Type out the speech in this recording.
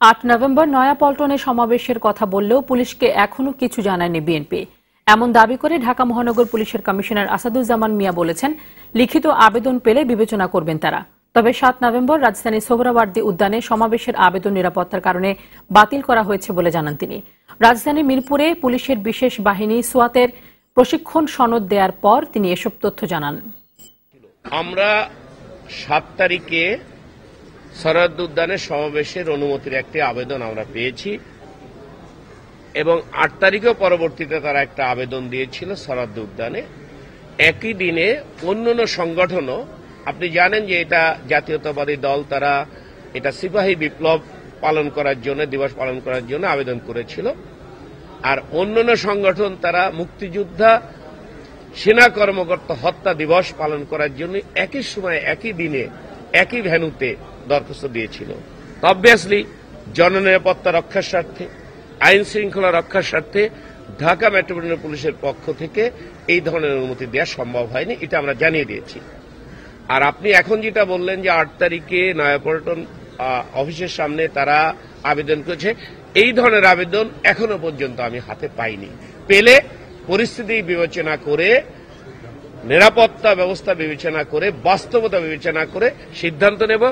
৮ November নয়াপল্টনে সমাবেশের কথা বললেও পুলিশকে এখনো কিছু জানায়নি বিএনপি। এমন দাবি করে ঢাকা মহানগর পুলিশের কমিশনার আসাদুজ্জামান মিয়া বলেছেন, লিখিত আবেদন পেলে বিবেচনা করবেন তারা। তবে ৭ নভেম্বর রাজধানীর সোহরাওয়ার্দী উদ্যানে সমাবেশের আবেদন নিরাপত্তার কারণে বাতিল করা হয়েছে বলে জানান তিনি। রাজধানী মিরপুরে পুলিশের বিশেষ বাহিনী সোয়াতের প্রশিক্ষণ সনদ দেওয়ার পর তিনি এসব তথ্য জানান। আমরা ৭ তারিখে সোহরাওয়ার্দী উদ্যানে সমাবেশের অনুমতির একটি আবেদন আমরা পেয়েছি এবং ৮ তারিখেও পরবর্তীতে তারা একটা আবেদন দিয়েছিল সোহরাওয়ার্দী উদ্যানে। একই দিনে অন্যান্য সংগঠনও, আপনি জানেন যে এটা জাতীয়তাবাদী দল, তারা এটা সিপাহী বিপ্লব পালন করার জন্য, দিবস পালন করার জন্য আবেদন করেছিল। আর অন্যান্য সংগঠন তারা মুক্তিযোদ্ধা সেনা কর্মকর্তা হত্যা দিবস পালন করার জন্য একই সময় একই দিনে একই ভেন্যুতে দরখাস্ত দিয়েছিল। অবভিয়াসলি জননিরাপত্তা রক্ষার স্বার্থে, আইন শৃঙ্খলা রক্ষার স্বার্থে ঢাকা মেট্রোপলিটন পুলিশের পক্ষ থেকে এই ধরনের অনুমতি দেওয়া সম্ভব হয়নি, এটা আমরা জানিয়ে দিয়েছি। আর আপনি এখন যেটা বললেন যে ৮ তারিখে নয়াপল্টন অফিসের সামনে তারা আবেদন করেছে, এই ধরনের আবেদন এখনো পর্যন্ত আমি হাতে পাইনি। পেলে পরিস্থিতি বিবেচনা করে, নিরাপত্তা ব্যবস্থা বিবেচনা করে, বাস্তবতা বিবেচনা করে সিদ্ধান্ত নেব।